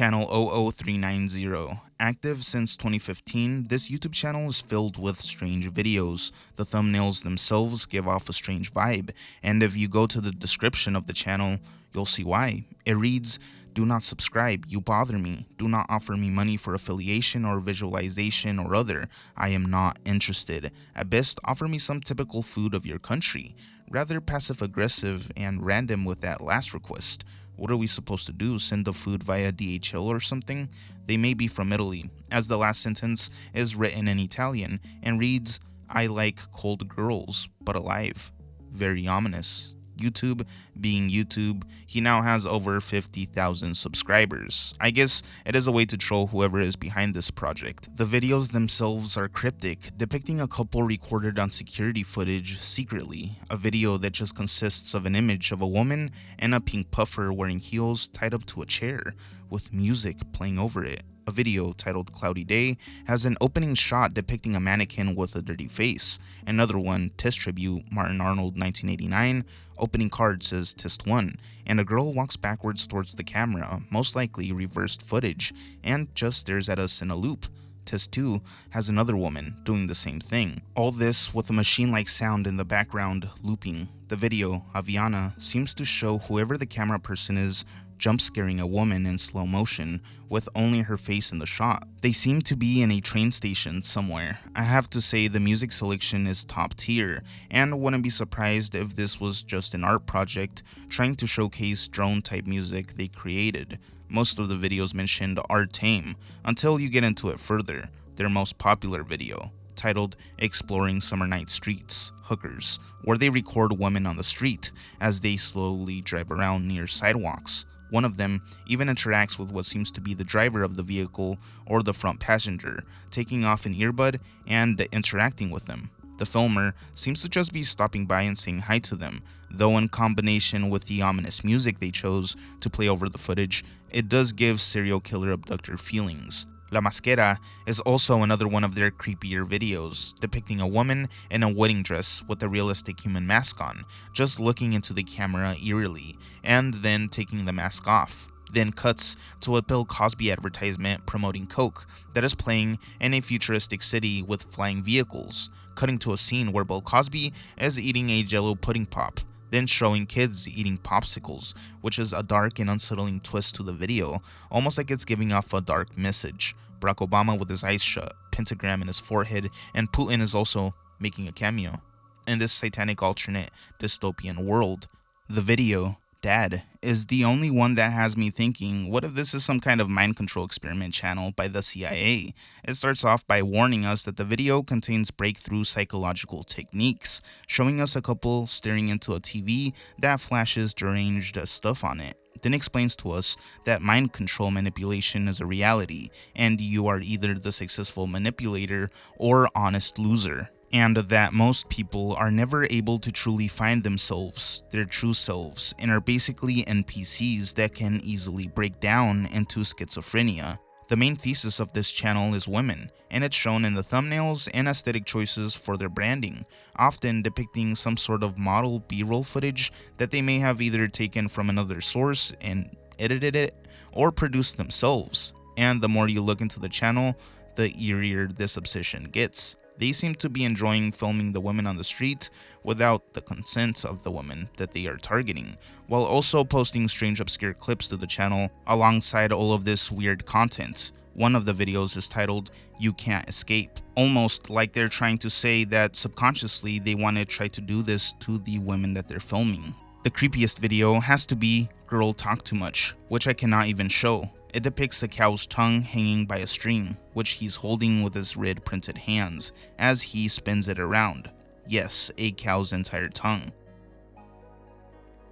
Channel 00390. Active since 2015, this YouTube channel is filled with strange videos. The thumbnails themselves give off a strange vibe, and if you go to the description of the channel, you'll see why. It reads, "Do not subscribe, you bother me. Do not offer me money for affiliation or visualization or other. I am not interested. At best, offer me some typical food of your country." Rather passive-aggressive and random with that last request. What are we supposed to do, send the food via DHL or something? They may be from Italy, as the last sentence is written in Italian and reads, "I like cold girls, but alive." Very ominous. YouTube being YouTube, he now has over 50,000 subscribers. I guess it is a way to troll whoever is behind this project. The videos themselves are cryptic, depicting a couple recorded on security footage secretly. A video that just consists of an image of a woman and a pink puffer wearing heels tied up to a chair, with music playing over it. A video titled Cloudy Day has an opening shot depicting a mannequin with a dirty face. Another one, Test Tribute, Martin Arnold 1989, opening card says Test 1, and a girl walks backwards towards the camera, most likely reversed footage, and just stares at us in a loop. Test 2 has another woman doing the same thing. All this with a machine-like sound in the background looping. The video, Aviana, seems to show whoever the camera person is jump scaring a woman in slow motion with only her face in the shot. They seem to be in a train station somewhere. I have to say the music selection is top tier, and wouldn't be surprised if this was just an art project trying to showcase drone type music they created. Most of the videos mentioned are tame, until you get into it further. Their most popular video, titled Exploring Summer Night Streets, Hookers, where they record women on the street as they slowly drive around near sidewalks. One of them even interacts with what seems to be the driver of the vehicle or the front passenger, taking off an earbud and interacting with them. The filmer seems to just be stopping by and saying hi to them, though in combination with the ominous music they chose to play over the footage, it does give serial killer abductor feelings. La Masquera is also another one of their creepier videos, depicting a woman in a wedding dress with a realistic human mask on, just looking into the camera eerily, and then taking the mask off. Then cuts to a Bill Cosby advertisement promoting Coke that is playing in a futuristic city with flying vehicles, cutting to a scene where Bill Cosby is eating a Jell-O pudding pop, then showing kids eating popsicles, which is a dark and unsettling twist to the video, almost like it's giving off a dark message. Barack Obama with his eyes shut, pentagram in his forehead, and Putin is also making a cameo in this satanic alternate dystopian world. The video, Dad, is the only one that has me thinking, what if this is some kind of mind control experiment channel by the CIA? It starts off by warning us that the video contains breakthrough psychological techniques, showing us a couple staring into a TV that flashes deranged stuff on it. Then explains to us that mind control manipulation is a reality, and you are either the successful manipulator or honest loser, and that most people are never able to truly find themselves, their true selves, and are basically NPCs that can easily break down into schizophrenia. The main thesis of this channel is women, and it's shown in the thumbnails and aesthetic choices for their branding, often depicting some sort of model B-roll footage that they may have either taken from another source and edited it, or produced themselves. And the more you look into the channel, the eerier this obsession gets. They seem to be enjoying filming the women on the street without the consent of the women that they are targeting, while also posting strange obscure clips to the channel alongside all of this weird content. One of the videos is titled You Can't Escape, almost like they're trying to say that subconsciously they want to try to do this to the women that they're filming. The creepiest video has to be Girl Talk Too Much, which I cannot even show. It depicts a cow's tongue hanging by a string, which he's holding with his red printed hands as he spins it around. Yes, a cow's entire tongue.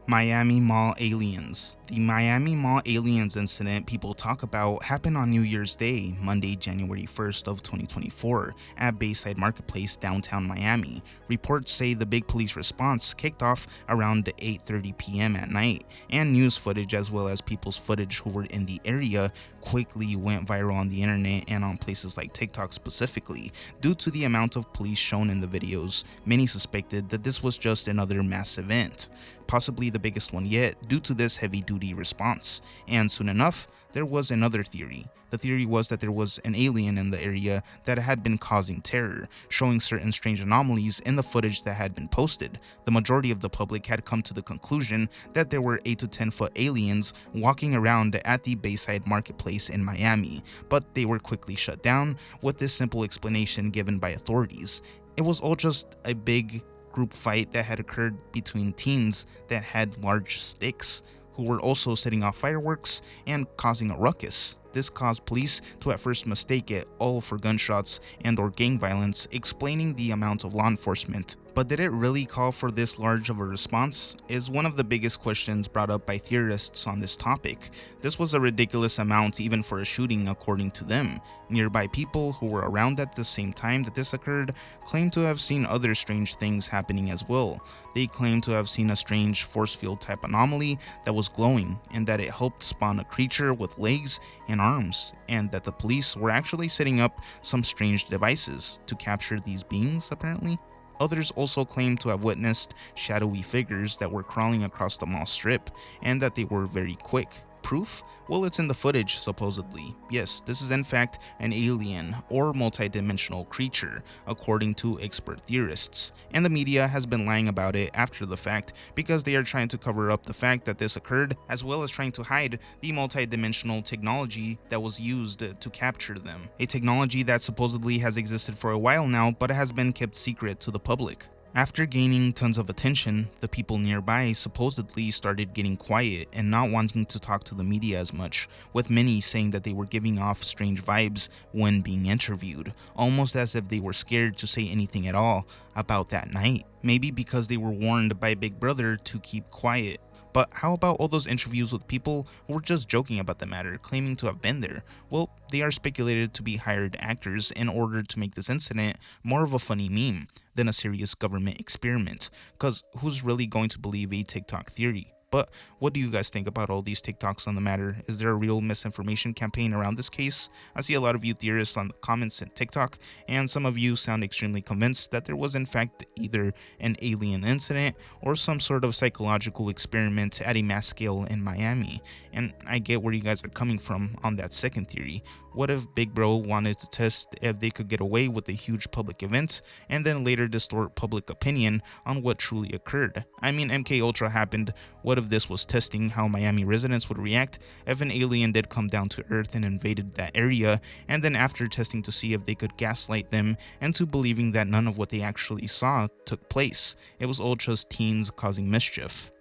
Miami Mall Aliens. The Miami Mall Aliens incident people talk about happened on New Year's Day, Monday, January 1st of 2024, at Bayside Marketplace, downtown Miami. Reports say the big police response kicked off around 8:30 p.m. at night, and news footage as well as people's footage who were in the area quickly went viral on the internet and on places like TikTok specifically. Due to the amount of police shown in the videos, many suspected that this was just another mass event. Possibly the the biggest one yet due to this heavy-duty response. And soon enough, there was another theory. The theory was that there was an alien in the area that had been causing terror, showing certain strange anomalies in the footage that had been posted. The majority of the public had come to the conclusion that there were 8 to 10 foot aliens walking around at the Bayside Marketplace in Miami, but they were quickly shut down with this simple explanation given by authorities. It was all just a big group fight that had occurred between teens that had large sticks, who were also setting off fireworks and causing a ruckus. This caused police to at first mistake it all for gunshots and or gang violence, explaining the amount of law enforcement. But did it really call for this large of a response? Is one of the biggest questions brought up by theorists on this topic. This was a ridiculous amount even for a shooting, according to them. Nearby people who were around at the same time that this occurred claimed to have seen other strange things happening as well. They claimed to have seen a strange force field type anomaly that was glowing, and that it helped spawn a creature with legs and arms, and that the police were actually setting up some strange devices to capture these beings, apparently. Others also claimed to have witnessed shadowy figures that were crawling across the mall strip, and that they were very quick. Proof? Well, it's in the footage, supposedly. Yes, this is in fact an alien or multi-dimensional creature, according to expert theorists, and the media has been lying about it after the fact because they are trying to cover up the fact that this occurred, as well as trying to hide the multi-dimensional technology that was used to capture them. A technology that supposedly has existed for a while now, but has been kept secret to the public. After gaining tons of attention, the people nearby supposedly started getting quiet and not wanting to talk to the media as much, with many saying that they were giving off strange vibes when being interviewed, almost as if they were scared to say anything at all about that night. Maybe because they were warned by Big Brother to keep quiet. But how about all those interviews with people who were just joking about the matter, claiming to have been there? Well, they are speculated to be hired actors in order to make this incident more of a funny meme than a serious government experiment, cause who's really going to believe a TikTok theory? But what do you guys think about all these TikToks on the matter? Is there a real misinformation campaign around this case? I see a lot of you theorists on the comments in TikTok, and some of you sound extremely convinced that there was in fact either an alien incident or some sort of psychological experiment at a mass scale in Miami. And I get where you guys are coming from on that second theory. What if Big Bro wanted to test if they could get away with a huge public event and then later distort public opinion on what truly occurred? I mean, MKUltra happened. What if this was testing how Miami residents would react if an alien did come down to Earth and invaded that area, and then after testing to see if they could gaslight them into believing that none of what they actually saw took place? It was all just teens causing mischief.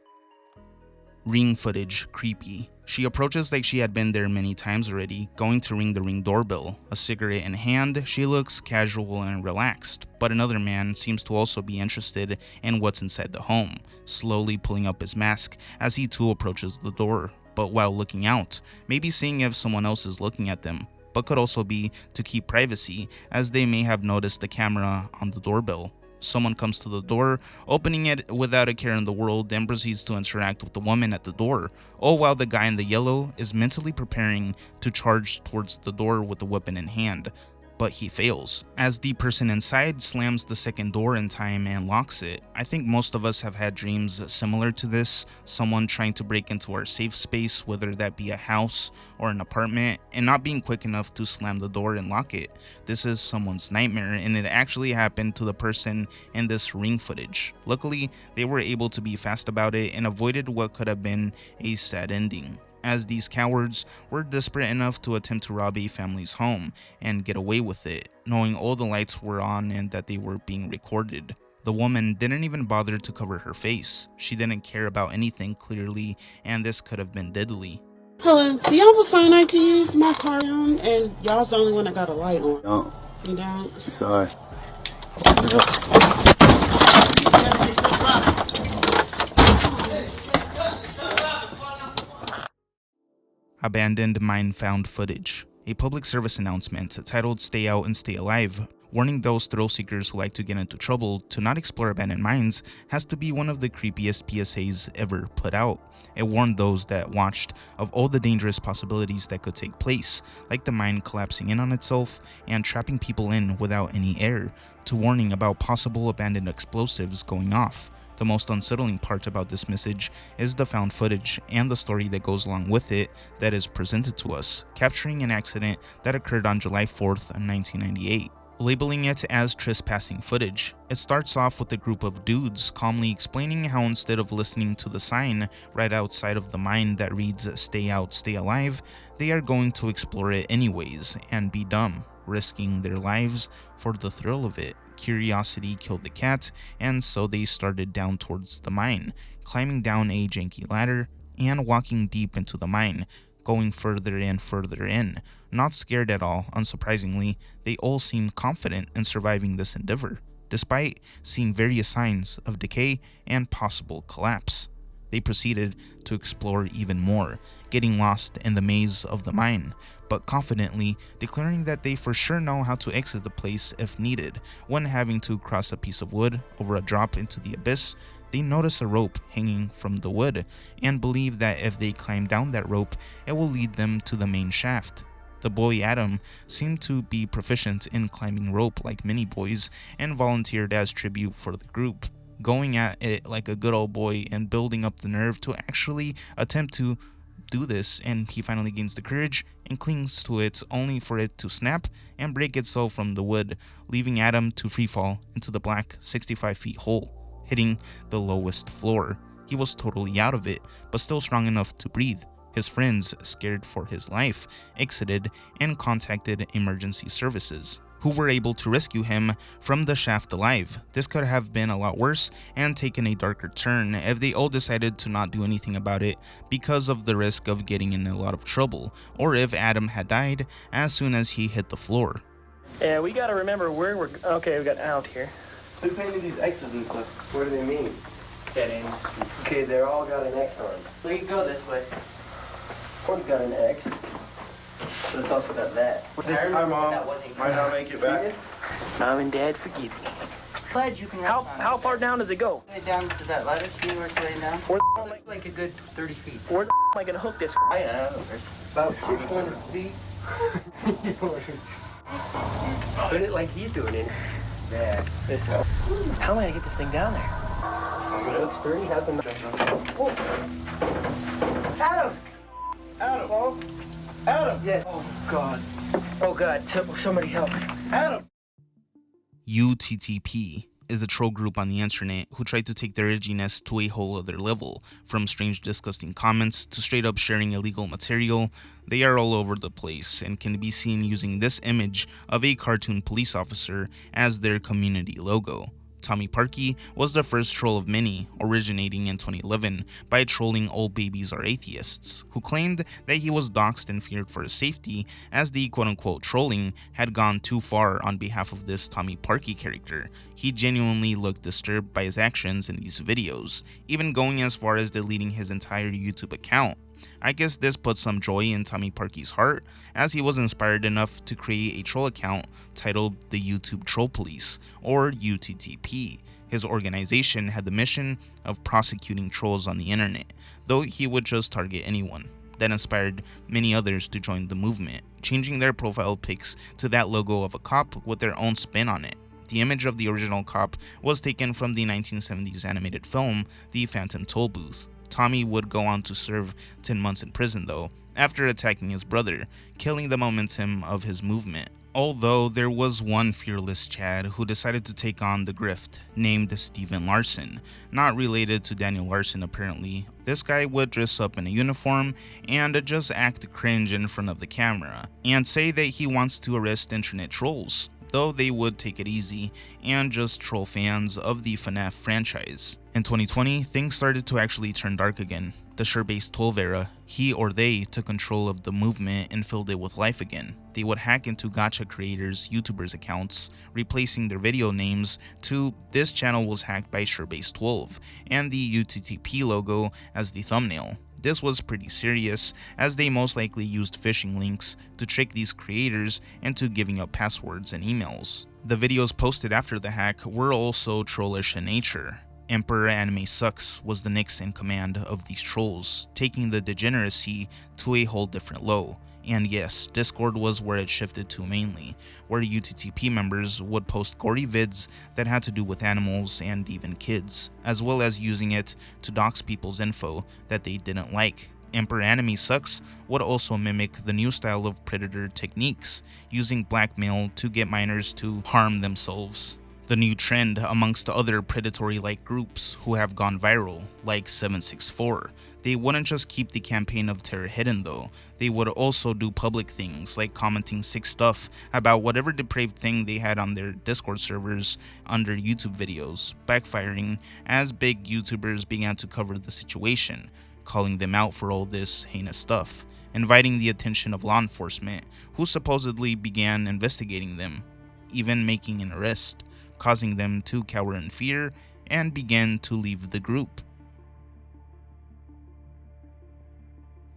Ring footage, creepy. She approaches like she had been there many times already, going to ring the Ring doorbell. A cigarette in hand, she looks casual and relaxed, but another man seems to also be interested in what's inside the home, slowly pulling up his mask as he too approaches the door, but while looking out, maybe seeing if someone else is looking at them, but could also be to keep privacy, as they may have noticed the camera on the doorbell. Someone comes to the door, opening it without a care in the world, and proceeds to interact with the woman at the door, all while the guy in the yellow is mentally preparing to charge towards the door with the weapon in hand. But he fails, as the person inside slams the second door in time and locks it. I think most of us have had dreams similar to this, someone trying to break into our safe space, whether that be a house or an apartment, and not being quick enough to slam the door and lock it. This is someone's nightmare, and it actually happened to the person in this Ring footage. Luckily, they were able to be fast about it and avoided what could have been a sad ending, as these cowards were desperate enough to attempt to rob a family's home and get away with it, knowing all the lights were on and that they were being recorded. The woman didn't even bother to cover her face. She didn't care about anything clearly, and this could have been deadly. Hello, do y'all have a sign I can use my car on? And y'all's the only one that got a light on. No. You don't? Sorry. Abandoned mine found footage. A public service announcement titled "Stay Out and Stay Alive," warning those thrill seekers who like to get into trouble to not explore abandoned mines, has to be one of the creepiest PSAs ever put out. It warned those that watched of all the dangerous possibilities that could take place, like the mine collapsing in on itself and trapping people in without any air, to warning about possible abandoned explosives going off. The most unsettling part about this message is the found footage and the story that goes along with it that is presented to us, capturing an accident that occurred on July 4th, 1998. Labeling it as trespassing footage. It starts off with a group of dudes calmly explaining how instead of listening to the sign right outside of the mine that reads "Stay out, stay alive," they are going to explore it anyways and be dumb, risking their lives for the thrill of it. Curiosity killed the cat, and so they started down towards the mine, climbing down a janky ladder and walking deep into the mine, going further and further in. Not scared at all, unsurprisingly, they all seem confident in surviving this endeavor, despite seeing various signs of decay and possible collapse. They proceeded to explore even more, getting lost in the maze of the mine, but confidently declaring that they for sure know how to exit the place if needed. When having to cross a piece of wood over a drop into the abyss, they notice a rope hanging from the wood and believe that if they climb down that rope, it will lead them to the main shaft. The boy Adam seemed to be proficient in climbing rope like many boys and volunteered as tribute for the group, going at it like a good old boy and building up the nerve to actually attempt to do this, and he finally gains the courage and clings to it only for it to snap and break itself from the wood, leaving Adam to freefall into the black 65 feet hole, hitting the lowest floor. He was totally out of it, but still strong enough to breathe. His friends, scared for his life, exited and contacted emergency services, who were able to rescue him from the shaft alive. This could have been a lot worse and taken a darker turn if they all decided to not do anything about it because of the risk of getting in a lot of trouble, or if Adam had died as soon as he hit the floor. Yeah, we gotta remember where we're... Okay, we got out here. Who painted these X's and stuff? What do they mean? Dead ends. Okay, they're all got an X on them. So you can go this way. One's got an X, but it's also got that. Hi, Mom. Might not make it back. Mom and Dad, forgive me. Glad you can How far down does it go? Way down to that ladder. See where it's laying down? Where Like a good 30 feet. where the am I gonna hook this? I know. About 600 feet. Put it like he's doing it. Yeah. How am I gonna get this thing down there? It looks sturdy. Has a... Adam! Adam! Oh. Adam! Yes. Oh, God. Oh, God. Somebody help. Adam! UTTP is a troll group on the internet who try to take their edginess to a whole other level. From strange disgusting comments to straight up sharing illegal material, they are all over the place and can be seen using this image of a cartoon police officer as their community logo. Tommy Parkey was the first troll of many, originating in 2011 by trolling All Babies Are Atheists, who claimed that he was doxxed and feared for his safety as the quote-unquote trolling had gone too far on behalf of this Tommy Parkey character. He genuinely looked disturbed by his actions in these videos, even going as far as deleting his entire YouTube account. I guess this put some joy in Tommy Parkey's heart, as he was inspired enough to create a troll account titled the YouTube Troll Police, or UTTP. His organization had the mission of prosecuting trolls on the internet, though he would just target anyone. That inspired many others to join the movement, changing their profile pics to that logo of a cop with their own spin on it. The image of the original cop was taken from the 1970s animated film The Phantom Toll Booth. Tommy would go on to serve 10 months in prison though, after attacking his brother, killing the momentum of his movement. Although there was one fearless Chad who decided to take on the grift, named Steven Larson, not related to Daniel Larson apparently. This guy would dress up in a uniform and just act cringe in front of the camera, and say that he wants to arrest internet trolls, though they would take it easy and just troll fans of the FNAF franchise. In 2020, things started to actually turn dark again. The Sure-based 12 era, he or they took control of the movement and filled it with life again. They would hack into gacha creators' YouTubers accounts, replacing their video names to "This channel was hacked by Sure-based 12" and the UTTP logo as the thumbnail. This was pretty serious, as they most likely used phishing links to trick these creators into giving up passwords and emails. The videos posted after the hack were also trollish in nature. Emperor Anime Sucks was the next in command of these trolls, taking the degeneracy to a whole different low, And yes, Discord was where it shifted to mainly, where UTTP members would post gory vids that had to do with animals and even kids, as well as using it to dox people's info that they didn't like. Emperor Anime Sucks would also mimic the new style of predator techniques, using blackmail to get minors to harm themselves. The new trend amongst other predatory-like groups who have gone viral, like 764. They wouldn't just keep the campaign of terror hidden though, they would also do public things like commenting sick stuff about whatever depraved thing they had on their Discord servers under YouTube videos, backfiring as big YouTubers began to cover the situation, calling them out for all this heinous stuff, inviting the attention of law enforcement, who supposedly began investigating them, even making an arrest, causing them to cower in fear and begin to leave the group.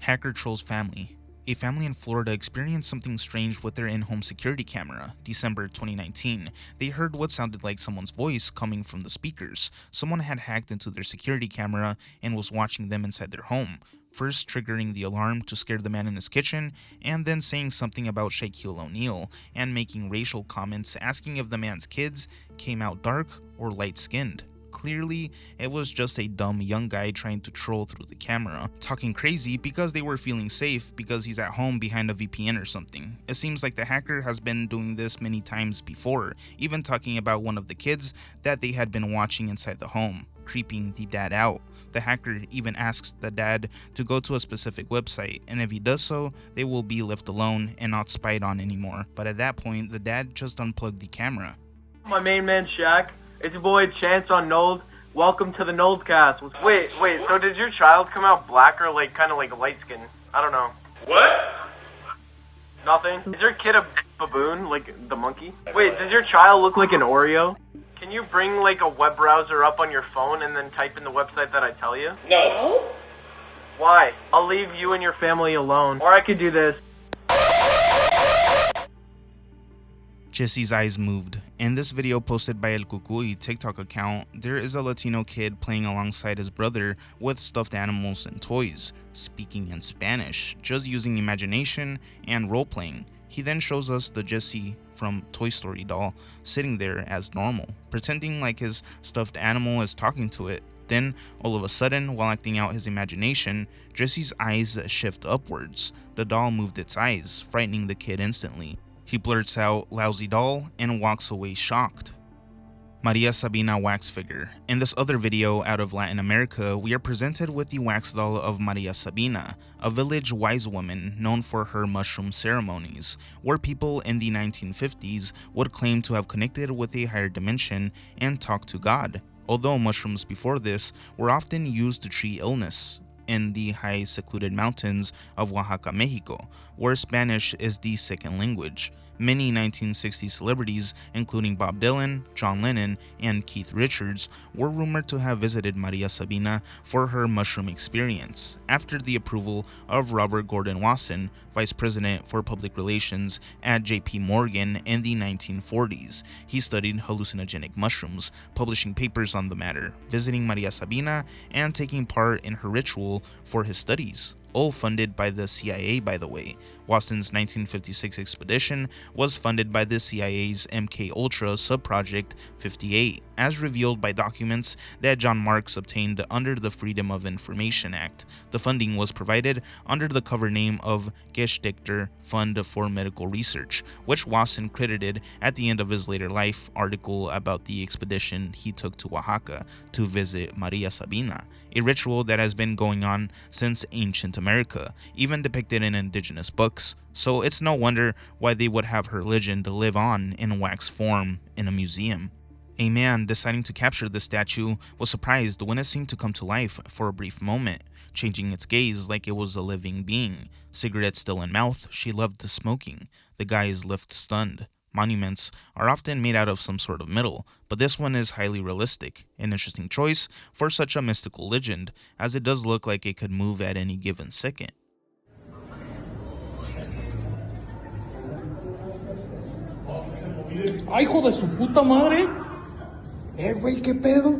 Hacker trolls family. A family in Florida experienced something strange with their in-home security camera. December 2019, they heard what sounded like someone's voice coming from the speakers. Someone had hacked into their security camera and was watching them inside their home, first triggering the alarm to scare the man in his kitchen, and then saying something about Shaquille O'Neal, and making racial comments asking if the man's kids came out dark or light-skinned. Clearly, it was just a dumb young guy trying to troll through the camera, talking crazy because they were feeling safe because he's at home behind a VPN or something. It seems like the hacker has been doing this many times before, even talking about one of the kids that they had been watching inside the home, creeping the dad out. The hacker even asks the dad to go to a specific website, and if he does so, they will be left alone and not spied on anymore. But at that point, the dad just unplugged the camera. My main man Shaq. It's your boy Chance on Nold. Welcome to the Nold cast. Wait, so did your child come out black or like kind of like light skin? I don't know. What? Nothing? Is your kid a baboon, like the monkey? Wait, does your child look like an Oreo? Can you bring like a web browser up on your phone and then type in the website that I tell you? No. Why? I'll leave you and your family alone. Or I could do this. Jesse's eyes moved. In this video posted by El Cucuy TikTok account, there is a Latino kid playing alongside his brother with stuffed animals and toys, speaking in Spanish, just using imagination and role-playing. He then shows us the Jesse from Toy Story doll sitting there as normal, pretending like his stuffed animal is talking to it. Then, all of a sudden, while acting out his imagination, Jesse's eyes shift upwards. The doll moved its eyes, frightening the kid instantly. He blurts out, "Lousy doll," and walks away shocked. Maria Sabina wax figure. In this other video out of Latin America, we are presented with the wax doll of Maria Sabina, a village wise woman known for her mushroom ceremonies, where people in the 1950s would claim to have connected with a higher dimension and talk to God, although mushrooms before this were often used to treat illness. In the high secluded mountains of Oaxaca, Mexico, where Spanish is the second language. Many 1960s celebrities, including Bob Dylan, John Lennon, and Keith Richards, were rumored to have visited Maria Sabina for her mushroom experience, after the approval of Robert Gordon Wasson, Vice President for Public Relations at JP Morgan in the 1940s. He studied hallucinogenic mushrooms, publishing papers on the matter, visiting Maria Sabina, and taking part in her ritual for his studies. All funded by the CIA, by the way. Wasson's 1956 expedition was funded by the CIA's MK-Ultra subproject 58, as revealed by documents that John Marks obtained under the Freedom of Information Act. The funding was provided under the cover name of Geschichter Fund for Medical Research, which Wasson credited at the end of his later life article about the expedition he took to Oaxaca to visit Maria Sabina, a ritual that has been going on since ancient America, even depicted in indigenous books, so it's no wonder why they would have her legend live on in wax form in a museum. A man deciding to capture the statue was surprised when it seemed to come to life for a brief moment, changing its gaze like it was a living being. Cigarette still in mouth, she loved smoking. The guy is left stunned. Monuments are often made out of some sort of metal, but this one is highly realistic, an interesting choice for such a mystical legend, as it does look like it could move at any given second. ¡Ay, hijo de su puta madre! Güey, ¿qué pedo?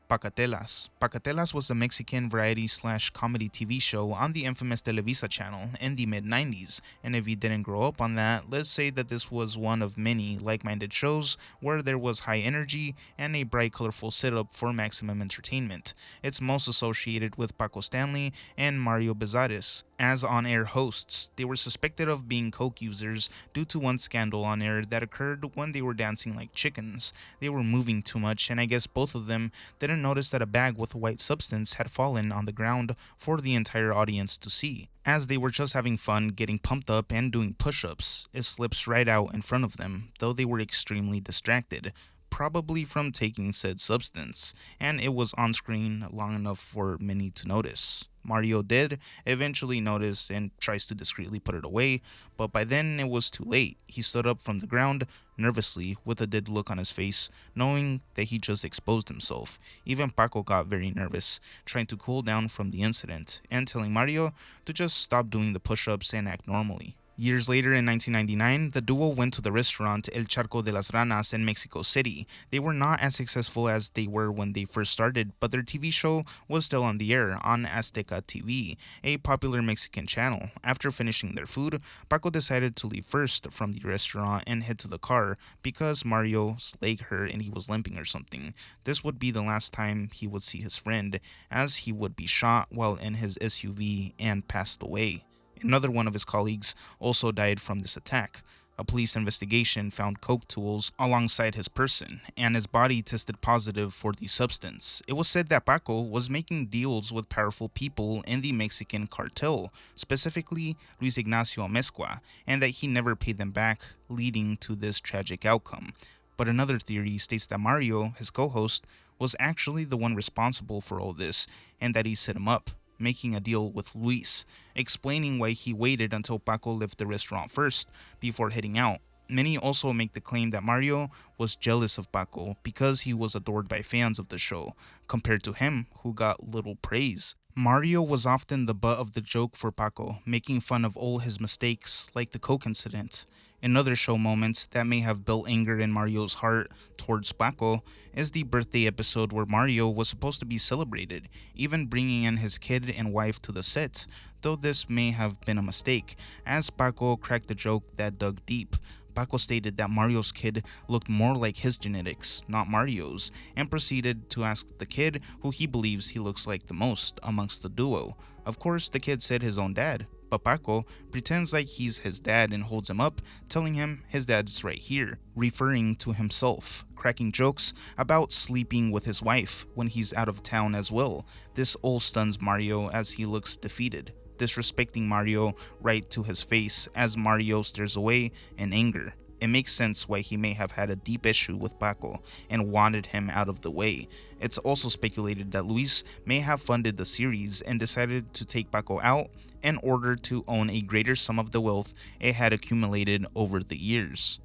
Pacatelas. Pacatelas was a Mexican variety/comedy TV show on the infamous Televisa channel in the mid-90s, and if you didn't grow up on that, let's say that this was one of many like-minded shows where there was high energy and a bright colorful setup for maximum entertainment. It's most associated with Paco Stanley and Mario Besares as on-air hosts. They were suspected of being coke users due to one scandal on air that occurred when they were dancing like chickens. They were moving too much, and I guess both of them didn't notice that a bag with a white substance had fallen on the ground for the entire audience to see. As they were just having fun, getting pumped up and doing push-ups, it slips right out in front of them, though they were extremely distracted, probably from taking said substance, and it was on screen long enough for many to notice. Mario did eventually notice and tries to discreetly put it away, but by then it was too late. He stood up from the ground, nervously, with a dead look on his face, knowing that he just exposed himself. Even Paco got very nervous, trying to cool down from the incident, and telling Mario to just stop doing the push-ups and act normally. Years later, in 1999, the duo went to the restaurant El Charco de las Ranas in Mexico City. They were not as successful as they were when they first started, but their TV show was still on the air on Azteca TV, a popular Mexican channel. After finishing their food, Paco decided to leave first from the restaurant and head to the car because Mario's leg hurt and he was limping or something. This would be the last time he would see his friend, as he would be shot while in his SUV and passed away. Another one of his colleagues also died from this attack. A police investigation found coke tools alongside his person, and his body tested positive for the substance. It was said that Paco was making deals with powerful people in the Mexican cartel, specifically Luis Ignacio Amezcua, and that he never paid them back, leading to this tragic outcome. But another theory states that Mario, his co-host, was actually the one responsible for all this, and that he set him up, making a deal with Luis, explaining why he waited until Paco left the restaurant first before heading out. Many also make the claim that Mario was jealous of Paco because he was adored by fans of the show, compared to him, who got little praise. Mario was often the butt of the joke for Paco, making fun of all his mistakes, like the coke incident. In other show moments that may have built anger in Mario's heart towards Paco is the birthday episode where Mario was supposed to be celebrated, even bringing in his kid and wife to the set, though this may have been a mistake, as Paco cracked the joke that dug deep. Paco stated that Mario's kid looked more like his genetics, not Mario's, and proceeded to ask the kid who he believes he looks like the most amongst the duo. Of course, the kid said his own dad, but Paco pretends like he's his dad and holds him up, telling him his dad's right here, referring to himself, cracking jokes about sleeping with his wife when he's out of town as well. This all stuns Mario as he looks defeated, disrespecting Mario right to his face as Mario stares away in anger. It makes sense why he may have had a deep issue with Paco and wanted him out of the way. It's also speculated that Luis may have funded the series and decided to take Paco out in order to own a greater sum of the wealth it had accumulated over the years.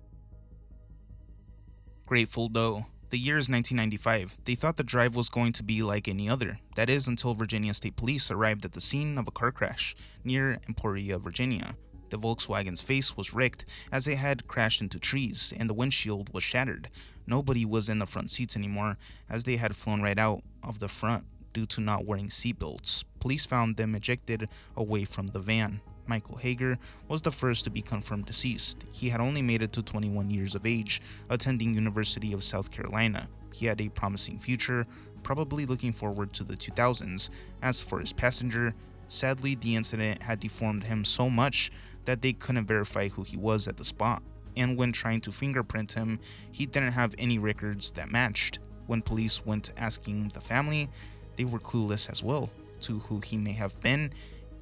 Grateful Doe. The year is 1995. They thought the drive was going to be like any other. That is, until Virginia State Police arrived at the scene of a car crash near Emporia, Virginia. The Volkswagen's face was wrecked as it had crashed into trees and the windshield was shattered. Nobody was in the front seats anymore as they had flown right out of the front due to not wearing seatbelts. Police found them ejected away from the van. Michael Hager was the first to be confirmed deceased. He had only made it to 21 years of age, attending University of South Carolina. He had a promising future, probably looking forward to the 2000s. As for his passenger, sadly the incident had deformed him so much that they couldn't verify who he was at the spot, and when trying to fingerprint him, he didn't have any records that matched. When police went asking the family, they were clueless as well to who he may have been,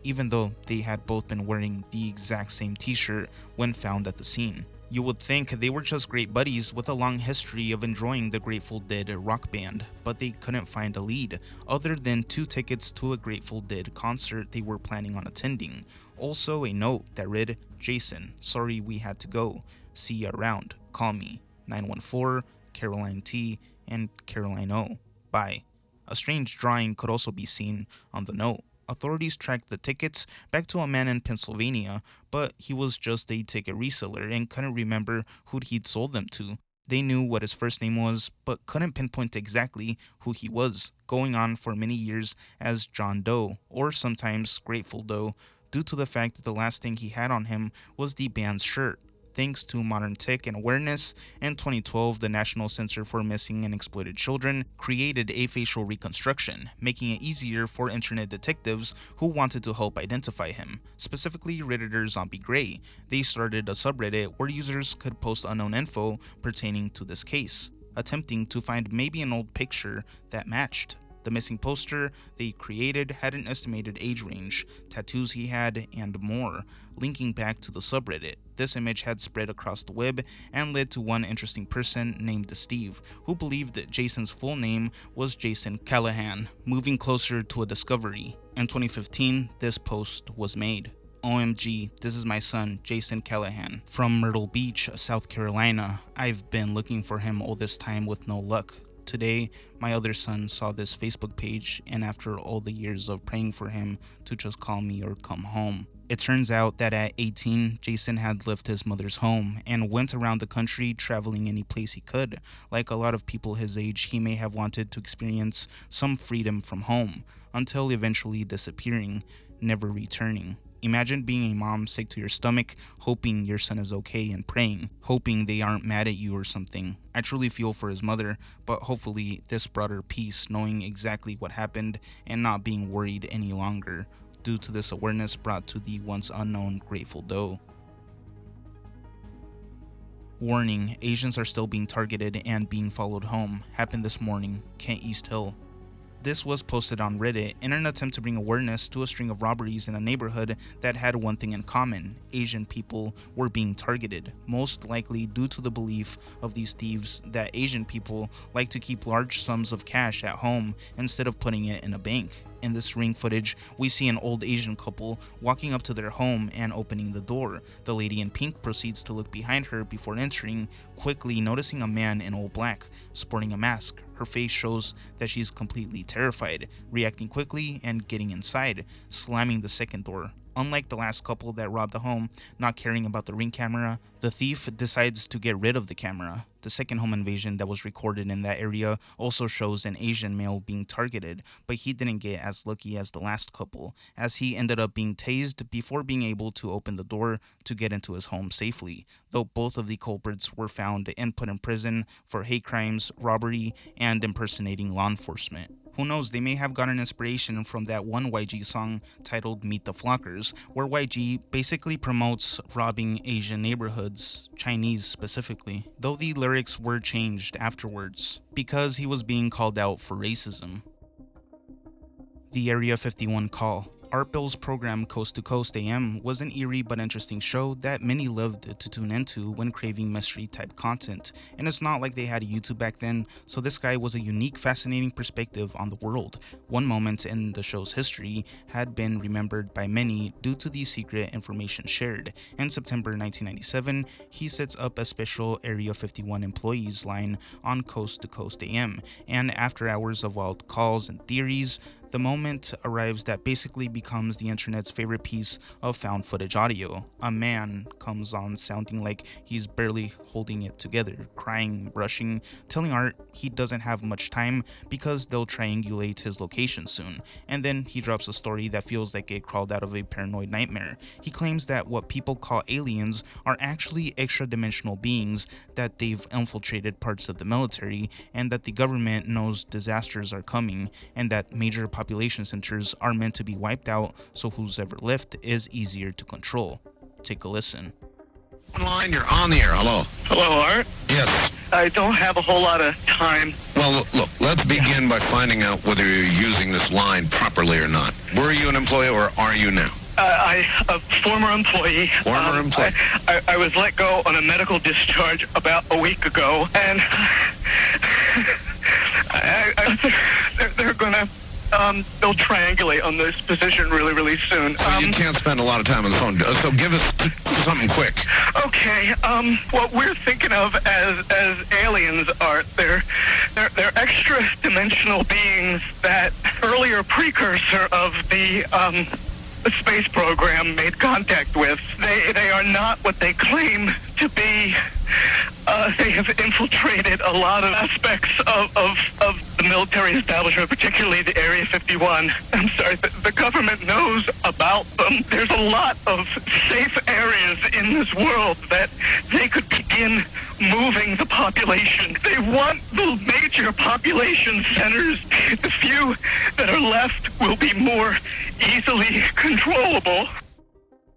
even though they had both been wearing the exact same t-shirt when found at the scene. You would think they were just great buddies with a long history of enjoying the Grateful Dead rock band, but they couldn't find a lead, other than 2 tickets to a Grateful Dead concert they were planning on attending. Also a note that read, "Jason, sorry we had to go. See ya around. Call me. 914, Caroline T, and Caroline O. Bye." A strange drawing could also be seen on the note. Authorities tracked the tickets back to a man in Pennsylvania, but he was just a ticket reseller and couldn't remember who he'd sold them to. They knew what his first name was, but couldn't pinpoint exactly who he was, going on for many years as John Doe, or sometimes Grateful Doe, due to the fact that the last thing he had on him was the band's shirt. Thanks to modern tech and awareness, in 2012, the National Center for Missing and Exploited Children created a facial reconstruction, making it easier for internet detectives who wanted to help identify him, specifically Redditor Zombie Gray. They started a subreddit where users could post unknown info pertaining to this case, attempting to find maybe an old picture that matched. The missing poster they created had an estimated age range, tattoos he had, and more, linking back to the subreddit. This image had spread across the web and led to one interesting person named Steve, who believed that Jason's full name was Jason Callahan, moving closer to a discovery. In 2015, this post was made. OMG, this is my son, Jason Callahan, from Myrtle Beach, South Carolina. I've been looking for him all this time with no luck. Today, my other son saw this Facebook page, and after all the years of praying for him to just call me or come home. It turns out that at 18, Jason had left his mother's home and went around the country traveling any place he could. Like a lot of people his age, he may have wanted to experience some freedom from home, until eventually disappearing, never returning. Imagine being a mom sick to your stomach, hoping your son is okay and praying, hoping they aren't mad at you or something. I truly feel for his mother, but hopefully this brought her peace, knowing exactly what happened and not being worried any longer, due to this awareness brought to the once unknown Grateful Doe. Warning, Asians are still being targeted and being followed home. Happened this morning, Kent East Hill. This was posted on Reddit in an attempt to bring awareness to a string of robberies in a neighborhood that had one thing in common: Asian people were being targeted, most likely due to the belief of these thieves that Asian people like to keep large sums of cash at home instead of putting it in a bank. In this ring footage, we see an old Asian couple walking up to their home and opening the door. The lady in pink proceeds to look behind her before entering, quickly noticing a man in all black, sporting a mask. Her face shows that she's completely terrified, reacting quickly and getting inside, slamming the second door. Unlike the last couple that robbed the home, not caring about the ring camera, the thief decides to get rid of the camera. The second home invasion that was recorded in that area also shows an Asian male being targeted, but he didn't get as lucky as the last couple, as he ended up being tased before being able to open the door to get into his home safely, though both of the culprits were found and put in prison for hate crimes, robbery, and impersonating law enforcement. Who knows, they may have gotten inspiration from that one YG song titled Meet the Flockers, where YG basically promotes robbing Asian neighborhoods, Chinese specifically, though the lyrics were changed afterwards, because he was being called out for racism. The Area 51 call. Art Bell's program Coast to Coast AM was an eerie but interesting show that many lived to tune into when craving mystery type content, and it's not like they had a YouTube back then, so this guy was a unique, fascinating perspective on the world. One moment in the show's history had been remembered by many due to the secret information shared. In September 1997, he sets up a special Area 51 employees line on Coast to Coast AM, and after hours of wild calls and theories, the moment arrives that basically becomes the internet's favorite piece of found footage audio. A man comes on sounding like he's barely holding it together, crying, rushing, telling Art he doesn't have much time because they'll triangulate his location soon, and then he drops a story that feels like it crawled out of a paranoid nightmare. He claims that what people call aliens are actually extra-dimensional beings, that they've infiltrated parts of the military, and that the government knows disasters are coming, and that major population centers are meant to be wiped out so who's ever left is easier to control. Take a listen. Line, you're on the air. Hello. Hello, Art? Yes. I don't have a whole lot of time. Well, look, let's begin by finding out whether you're using this line properly or not. Were you an employee or are you now? A former employee. Former employee. I was let go on a medical discharge about a week ago, and they're gonna they'll triangulate on this position really soon. So you can't spend a lot of time on the phone, so give us something quick. Okay, what we're thinking of as aliens are, they're extra-dimensional beings that earlier precursor of the space program made contact with. They are not what they claim to be. They have infiltrated a lot of aspects of the military establishment, particularly the Area 51. I'm sorry, the government knows about them. There's a lot of safe areas in this world that they could begin moving the population. They want the major population centers. The few that are left will be more easily controllable.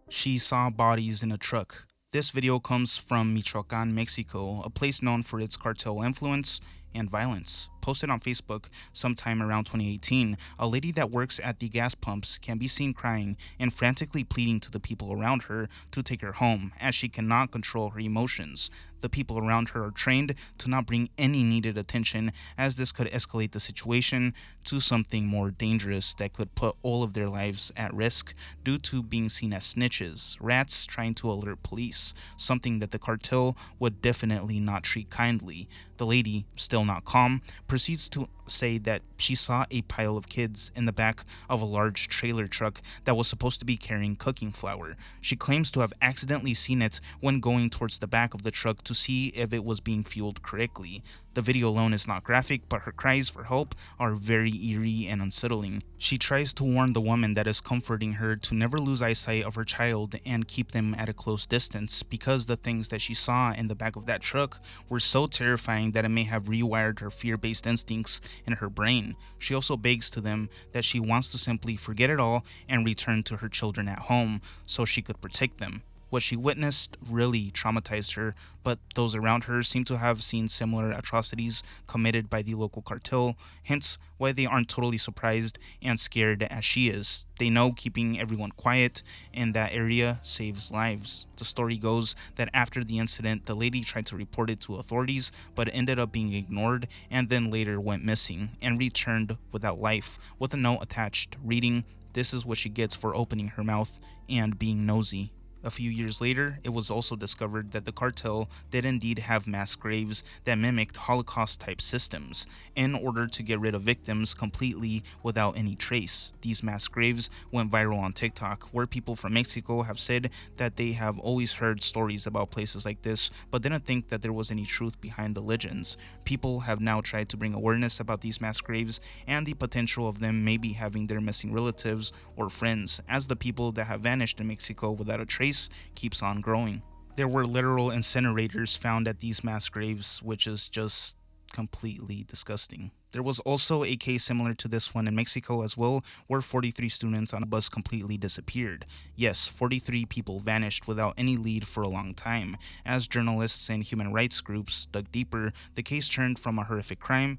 She saw bodies in a truck. This video comes from Michoacan, Mexico, a place known for its cartel influence and violence. Posted on Facebook sometime around 2018, a lady that works at the gas pumps can be seen crying and frantically pleading to the people around her to take her home, as she cannot control her emotions. The people around her are trained to not bring any needed attention, as this could escalate the situation to something more dangerous that could put all of their lives at risk due to being seen as snitches, rats trying to alert police, something that the cartel would definitely not treat kindly. The lady, still not calm, proceeds to say that she saw a pile of kids in the back of a large trailer truck that was supposed to be carrying cooking flour. She claims to have accidentally seen it when going towards the back of the truck to see if it was being fueled correctly. The video alone is not graphic, but her cries for help are very eerie and unsettling. She tries to warn the woman that is comforting her to never lose eyesight of her child and keep them at a close distance, because the things that she saw in the back of that truck were so terrifying that it may have rewired her fear-based instincts in her brain. She also begs to them that she wants to simply forget it all and return to her children at home so she could protect them. What she witnessed really traumatized her, but those around her seem to have seen similar atrocities committed by the local cartel, hence why they aren't totally surprised and scared as she is. They know keeping everyone quiet in that area saves lives. The story goes that after the incident, the lady tried to report it to authorities, but ended up being ignored and then later went missing and returned without life, with a note attached reading, "This is what she gets for opening her mouth and being nosy." A few years later, it was also discovered that the cartel did indeed have mass graves that mimicked Holocaust-type systems, in order to get rid of victims completely without any trace. These mass graves went viral on TikTok, where people from Mexico have said that they have always heard stories about places like this, but didn't think that there was any truth behind the legends. People have now tried to bring awareness about these mass graves and the potential of them maybe having their missing relatives or friends, as the people that have vanished in Mexico without a trace keeps on growing. There were literal incinerators found at these mass graves, which is just completely disgusting. There was also a case similar to this one in Mexico as well, where 43 students on a bus completely disappeared. Yes, 43 people vanished without any lead for a long time. As journalists and human rights groups dug deeper, the case turned from a horrific crime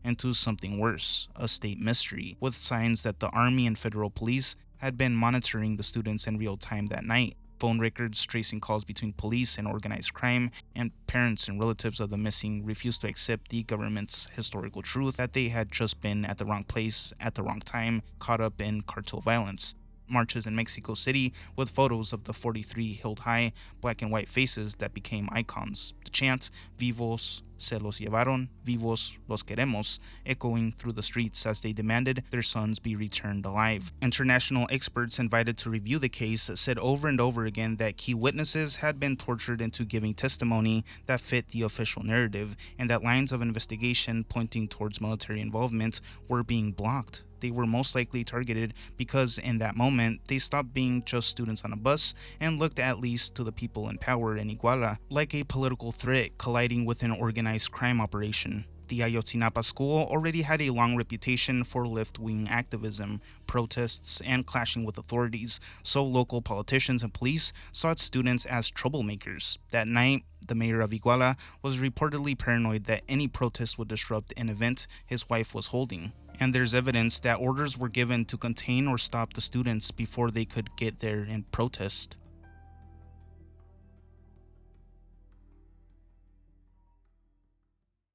into something worse, a state mystery, with signs that the army and federal police had been monitoring the students in real time that night. Phone records tracing calls between police and organized crime, and parents and relatives of the missing refused to accept the government's historical truth that they had just been at the wrong place at the wrong time, caught up in cartel violence. Marches in Mexico City with photos of the 43 held high, black and white faces that became icons. The chant, "Vivos se los llevaron, vivos los queremos," echoing through the streets as they demanded their sons be returned alive. International experts invited to review the case said over and over again that key witnesses had been tortured into giving testimony that fit the official narrative, and that lines of investigation pointing towards military involvement were being blocked. They were most likely targeted because in that moment, they stopped being just students on a bus and looked at least to the people in power in Iguala like a political threat colliding with an organized crime operation. The Ayotzinapa school already had a long reputation for left-wing activism, protests, and clashing with authorities, so local politicians and police saw its students as troublemakers. That night, the mayor of Iguala was reportedly paranoid that any protest would disrupt an event his wife was holding. And there's evidence that orders were given to contain or stop the students before they could get there and protest.